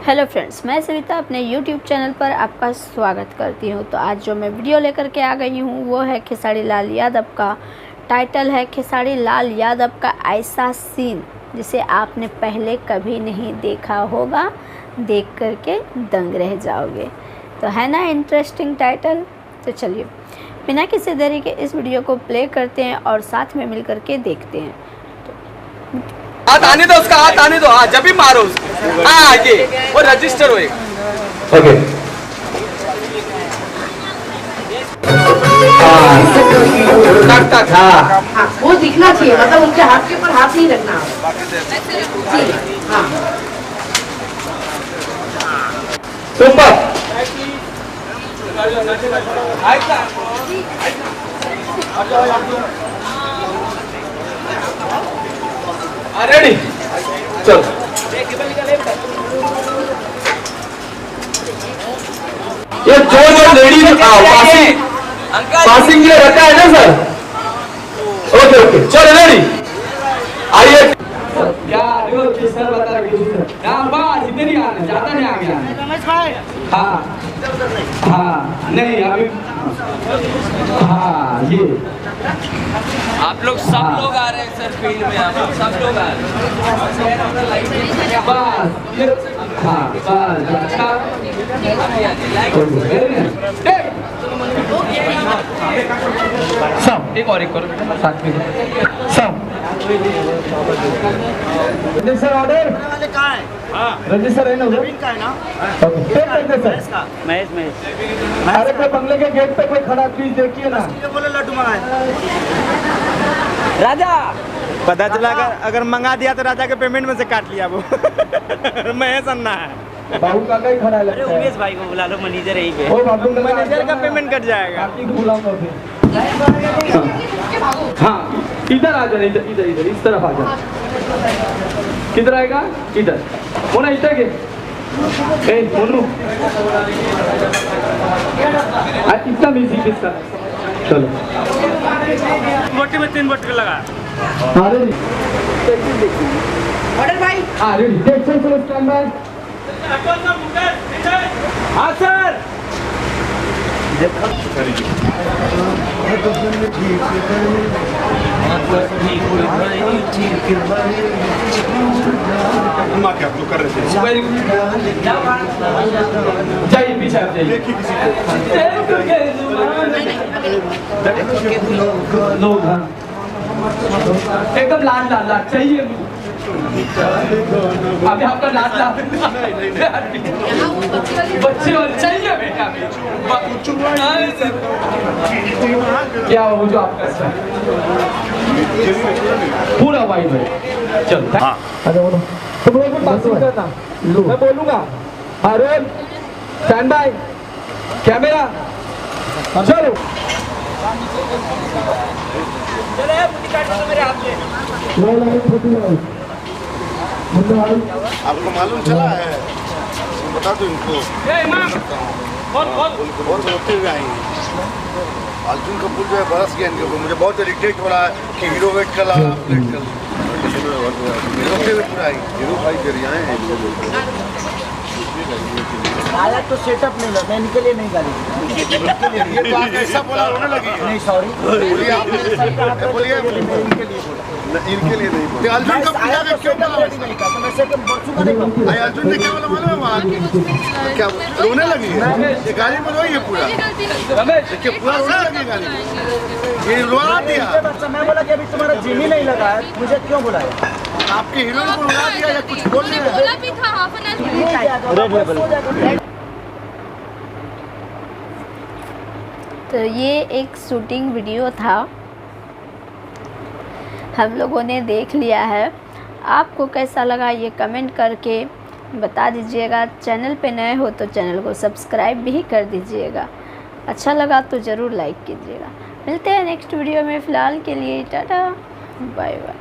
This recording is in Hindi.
हेलो फ्रेंड्स, मैं सविता अपने YouTube चैनल पर आपका स्वागत करती हूं। तो आज जो मैं वीडियो लेकर के आ गई हूं वो है खेसारी लाल यादव का। टाइटल है खेसारी लाल यादव का ऐसा सीन जिसे आपने पहले कभी नहीं देखा होगा, देख करके दंग रह जाओगे। तो है ना इंटरेस्टिंग टाइटल। तो चलिए बिना किसी देरी के इस वीडियो को प्ले करते हैं और साथ में मिल करके देखते हैं। हाथ आने दो, उसका हाथ आने दो। जब भी मारो उसको आगे वो रजिस्टर होएगा। ओके वो दिखना चाहिए, मतलब उनके हाथ के ऊपर हाथ नहीं रखना। सुपर रेडी चल। ये जो लेडीज पासिंग के लिए रखा है ना सर। ओके ओके चलो रेडी आइए। क्या सर बता रहे बस इधर ही आना, ज्यादा नहीं आगे आना। हाँ नहीं अभी हाँ ये आप लोग सब लोग आ रहे हैं सर फील्ड में, आप लोग सब लोग आ रहे हैं। बस हाँ सब एक और एक करो साथ में सब रजिस्टर ऑर्डर कहाँ है? रजिस्टर है ना नवीन का है ना? सर महेश अरे कोई बंगले के गेट पे कोई खड़ा प्लीज देखिए ना। ये बोले लड्डू मंगाए। राजा पता चला अगर मंगा दिया तो राजा के पेमेंट में से काट लिया वो। महेश अन्ना है। बाबू काका ही खड़ा है अरे लगता है। उमेश भाई को बुला लो, मैनेजर यहीं पे। ओ बाबू मैनेजर का पेमेंट कट जाएगा। बुलाऊंगा फिर। हाँ इधर आ जाना, इधर इधर इधर इस तरफ आ जाना। किधर आएगा? इधर मोना इधर के मोनू इतना म्यूजिक इसका। चलो बोटी में 3 बोटी लगा। हाँ रेडी ऑर्डर भाई। हाँ रेडी टेक चलो स्टैंड बाय। हाँ सर कर रहे थे जाइए पीछे आप जाइए। लोग हाँ एकदम लाल लाल लाल चाहिए अभी आपका लाल लाल बच्चे और चाहिए बेटा क्या हो जो आपका पूरा वाइड है। चल अच्छा बोलो तुम लोग को पास करना मैं बोलूंगा। अरे स्टैंड बाय कैमरा चलो। आपको मालूम चला है? बता दो इनको बहुत रोते हुए आएंगे। अर्जुन कपूर जो है बरस गया इनके ऊपर। मुझे बहुत इरिटेट हो रहा है कि हीरो वेट कर रहा है, रोते हुए पूरा आएंगे। हीरो भाई जरियाएं हैं। आया तो सेटअप नहीं लगा, मैं इनके लिए नहीं गाली। ये तो आप ऐसा बोला रोने लगी है। नहीं सॉरी, बोलिए आप बोलिए इनके लिए बोला। इनके लिए नहीं बोला। अर्जुन कपूर जाके क्यों बोला? अर्जुन ने क्या बोला मालूम है वहाँ क्या रोने लगी है? ये गाली में रोई है पूरा। देखिए पूरा रोने लगी गाली। ये रोना दिया। मैं बोला कि अभी तुम्हारा जिम ही नहीं लगा है, मुझे क्यों बुलाया? आपके हीरोइन को रुला दिया या कुछ बोल रहे हैं? भी था हाफ एन तो ये एक शूटिंग वीडियो था, हम लोगों ने देख लिया है। आपको कैसा लगा ये कमेंट करके बता दीजिएगा। चैनल पे नए हो तो चैनल को सब्सक्राइब भी कर दीजिएगा। अच्छा लगा तो ज़रूर लाइक कीजिएगा। मिलते हैं नेक्स्ट वीडियो में। फ़िलहाल के लिए टाटा बाय बाय।